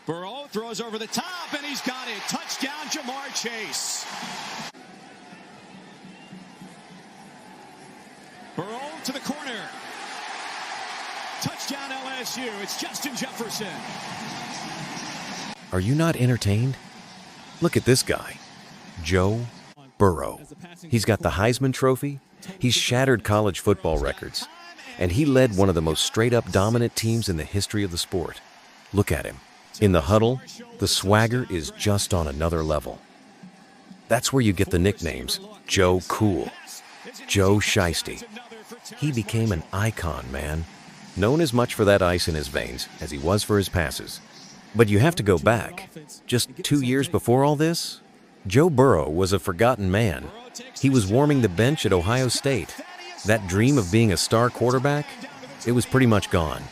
Burrow throws over the top, and he's got it. Touchdown, Jamar Chase. Burrow to the corner. Touchdown LSU. It's Justin Jefferson. Are you not entertained? Look at this guy, Joe Burrow. He's got the Heisman Trophy. He's shattered college football records. And he led one of the most straight-up dominant teams in the history of the sport. Look at him. In the huddle, the swagger is just on another level. That's where you get the nicknames Joe Cool, Joe Shiesty. He became an icon, man. Known as much for that ice in his veins as he was for his passes. But you have to go back. Just 2 years before all this, Joe Burrow was a forgotten man. He was warming the bench at Ohio State. That dream of being a star quarterback, it was pretty much gone.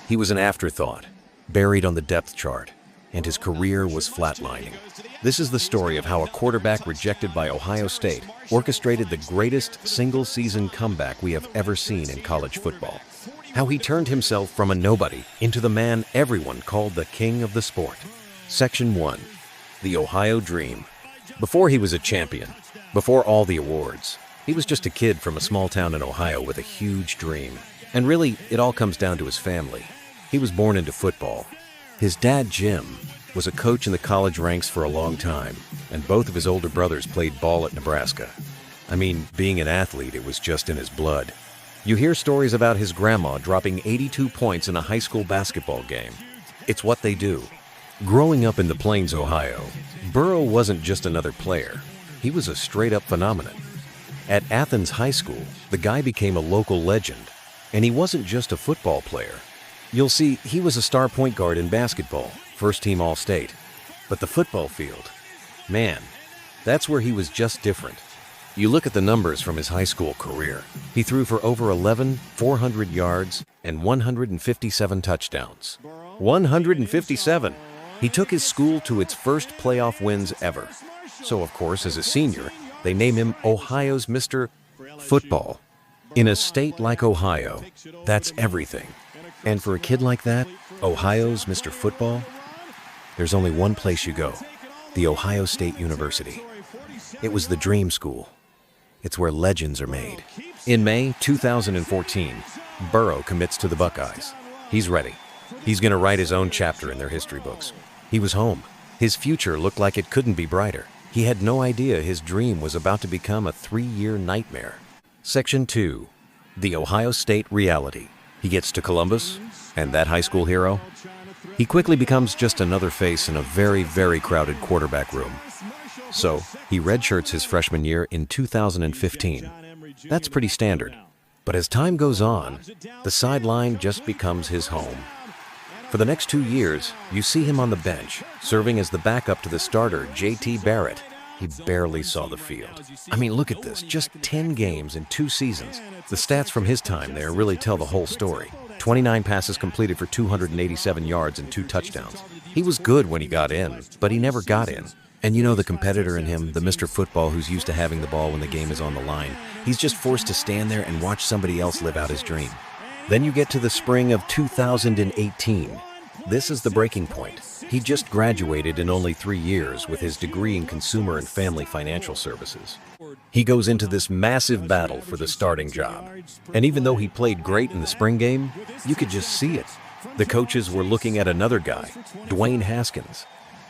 He was an afterthought, buried on the depth chart, and his career was flatlining. This is the story of how a quarterback rejected by Ohio State orchestrated the greatest single-season comeback we have ever seen in college football. How he turned himself from a nobody into the man everyone called the king of the sport. Section 1. The Ohio Dream. Before he was a champion, before all the awards, he was just a kid from a small town in Ohio with a huge dream. And really, it all comes down to his family. He was born into football. His dad, Jim, was a coach in the college ranks for a long time, and both of his older brothers played ball at Nebraska. I mean, being an athlete, it was just in his blood. You hear stories about his grandma dropping 82 points in a high school basketball game. It's what they do. Growing up in the Plains, Ohio, Burrow wasn't just another player. He was a straight-up phenomenon. At Athens High School, the guy became a local legend. And he wasn't just a football player. You'll see, he was a star point guard in basketball, first-team All-State. But the football field, man, that's where he was just different. You look at the numbers from his high school career. He threw for over 400 yards and 157 touchdowns. 157! He took his school to its first playoff wins ever. So, of course, as a senior, they name him Ohio's Mr. Football. In a state like Ohio, that's everything. And for a kid like that, Ohio's Mr. Football, there's only one place you go, the Ohio State University. It was the dream school. It's where legends are made. In May 2014, Burrow commits to the Buckeyes. He's ready. He's going to write his own chapter in their history books. He was home. His future looked like it couldn't be brighter. He had no idea his dream was about to become a 3-year nightmare. Section 2. The Ohio State Reality. He gets to Columbus, and that high school hero, he quickly becomes just another face in a very, very crowded quarterback room. So, he redshirts his freshman year in 2015. That's pretty standard. But as time goes on, the sideline just becomes his home. For the next 2 years, you see him on the bench, serving as the backup to the starter, J.T. Barrett. He barely saw the field. I mean, look at this, just 10 games in 2 seasons. The stats from his time there really tell the whole story. 29 passes completed for 287 yards and 2 touchdowns. He was good when he got in, but he never got in. And you know the competitor in him, the Mr. Football who's used to having the ball when the game is on the line. He's just forced to stand there and watch somebody else live out his dream. Then you get to the spring of 2018. This is the breaking point. He just graduated in only 3 years with his degree in consumer and family financial services. He goes into this massive battle for the starting job. And even though he played great in the spring game, you could just see it. The coaches were looking at another guy, Dwayne Haskins.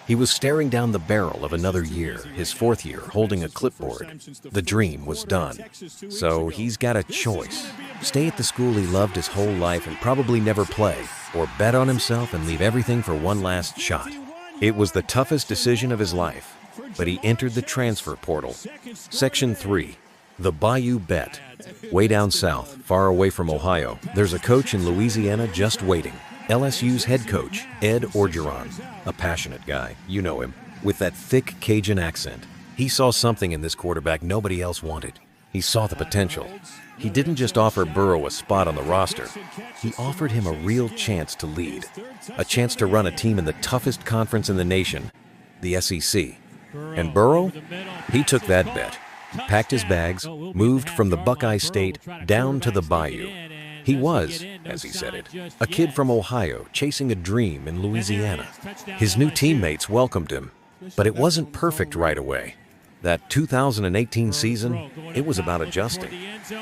He was staring down the barrel of another year, his 4th year, holding a clipboard. The dream was done. So he's got a choice. Stay at the school he loved his whole life and probably never play, or bet on himself and leave everything for one last shot. It was the toughest decision of his life, but he entered the transfer portal. Section 3. The Bayou Bet. Way down south, far away from Ohio, there's a coach in Louisiana just waiting. LSU's head coach, Ed Orgeron, a passionate guy, you know him, with that thick Cajun accent. He saw something in this quarterback nobody else wanted. He saw the potential. He didn't just offer Burrow a spot on the roster. He offered him a real chance to lead, a chance to run a team in the toughest conference in the nation, the SEC. And Burrow, he took that bet, packed his bags, moved from the Buckeye State down to the Bayou. He was, as he said it, a kid from Ohio chasing a dream in Louisiana. His new teammates welcomed him, but it wasn't perfect right away. That 2018 season, it was about adjusting.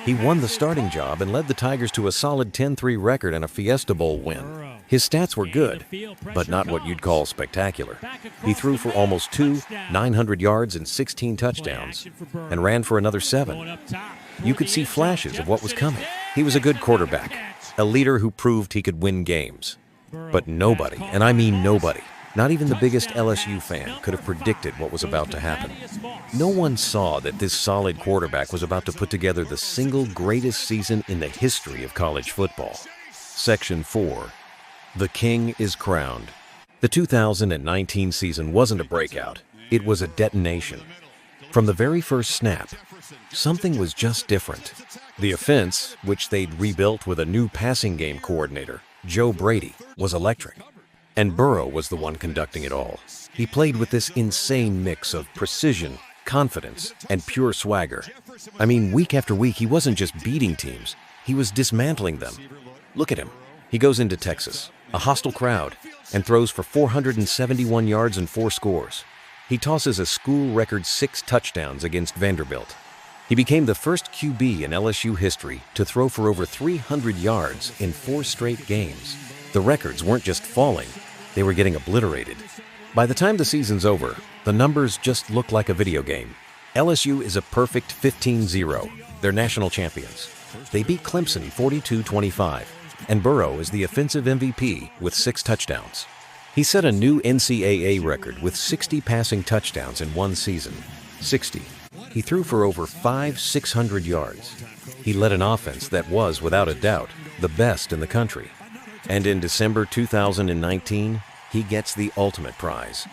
He won the starting job and led the Tigers to a solid 10-3 record and a Fiesta Bowl win. His stats were good, but not what you'd call spectacular. He threw for almost 900 yards and 16 touchdowns, and ran for another 7. You could see flashes of what was coming. He was a good quarterback, a leader who proved he could win games. But nobody, and I mean nobody, not even the biggest LSU fan, could have predicted what was about to happen. No one saw that this solid quarterback was about to put together the single greatest season in the history of college football. Section 4. The King is crowned. The 2019 season wasn't a breakout. It was a detonation. From the very first snap, something was just different. The offense, which they'd rebuilt with a new passing game coordinator, Joe Brady, was electric. And Burrow was the one conducting it all. He played with this insane mix of precision, confidence, and pure swagger. I mean, week after week, he wasn't just beating teams, he was dismantling them. Look at him. He goes into Texas, a hostile crowd, and throws for 471 yards and 4 scores. He tosses a school record 6 touchdowns against Vanderbilt. He became the first QB in LSU history to throw for over 300 yards in 4 straight games. The records weren't just falling, they were getting obliterated. By the time the season's over, the numbers just look like a video game. LSU is a perfect 15-0. They're national champions. They beat Clemson 42-25, and Burrow is the offensive MVP with 6 touchdowns. He set a new NCAA record with 60 passing touchdowns in one season. 60. He threw for over 600 yards. He led an offense that was, without a doubt, the best in the country. And in December 2019, he gets the ultimate prize.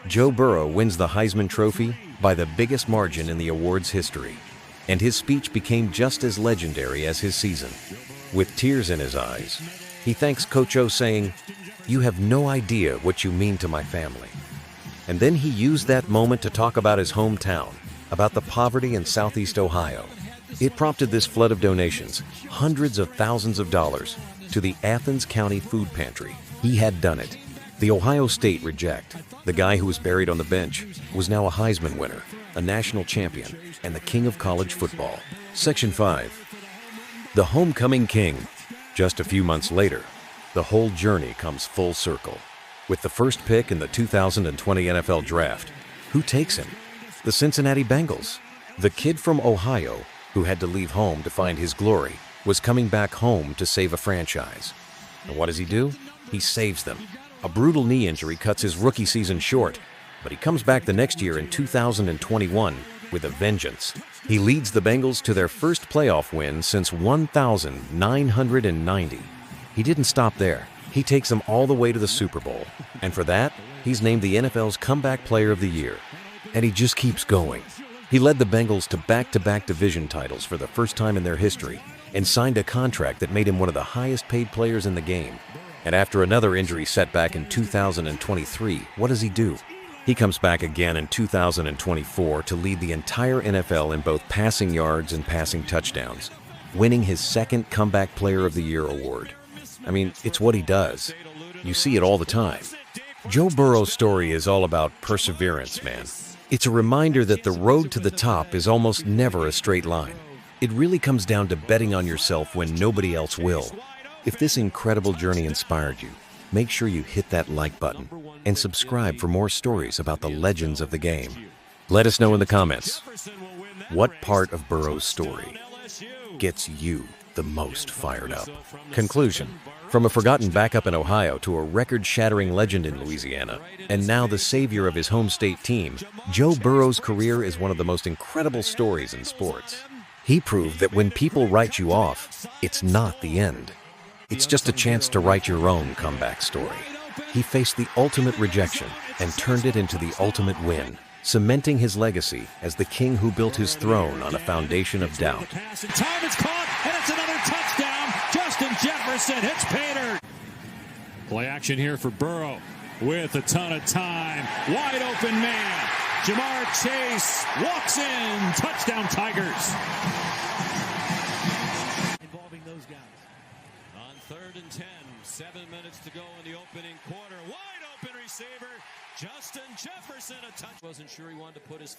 Joe Burrow wins the Heisman Trophy by the biggest margin in the award's history. And his speech became just as legendary as his season. With tears in his eyes, he thanks Coach O, saying, "You have no idea what you mean to my family." And then he used that moment to talk about his hometown, about the poverty in Southeast Ohio. It prompted this flood of donations, hundreds of thousands of dollars, to the Athens County Food Pantry. He had done it. The Ohio State reject, the guy who was buried on the bench, was now a Heisman winner, a national champion, and the king of college football. Section 5. The Homecoming King. Just a few months later, the whole journey comes full circle. With the first pick in the 2020 NFL Draft, who takes him? The Cincinnati Bengals. The kid from Ohio, who had to leave home to find his glory, was coming back home to save a franchise. And what does he do? He saves them. A brutal knee injury cuts his rookie season short, but he comes back the next year in 2021 with a vengeance. He leads the Bengals to their first playoff win since 1990. He didn't stop there. He takes them all the way to the Super Bowl, and for that, he's named the NFL's Comeback Player of the Year. And he just keeps going. He led the Bengals to back-to-back division titles for the first time in their history, and signed a contract that made him one of the highest-paid players in the game. And after another injury setback in 2023, what does he do? He comes back again in 2024 to lead the entire NFL in both passing yards and passing touchdowns, winning his second Comeback Player of the Year award. I mean, it's what he does. You see it all the time. Joe Burrow's story is all about perseverance, man. It's a reminder that the road to the top is almost never a straight line. It really comes down to betting on yourself when nobody else will. If this incredible journey inspired you, make sure you hit that like button and subscribe for more stories about the legends of the game. Let us know in the comments, what part of Burrow's story gets you the most fired up? Conclusion. From a forgotten backup in Ohio to a record-shattering legend in Louisiana, and now the savior of his home state team, Joe Burrow's career is one of the most incredible stories in sports. He proved that when people write you off, it's not the end. It's just a chance to write your own comeback story. He faced the ultimate rejection and turned it into the ultimate win, cementing his legacy as the king who built his throne on a foundation of doubt. Time is caught, and it's another touchdown. Justin Jefferson hits Pater. Play action here for Burrow with a ton of time. Wide open man. Jamar Chase walks in. Touchdown Tigers. Involving those guys. 7 minutes to go in the opening quarter. Wide open receiver, Justin Jefferson, a touch. Wasn't sure he wanted to put his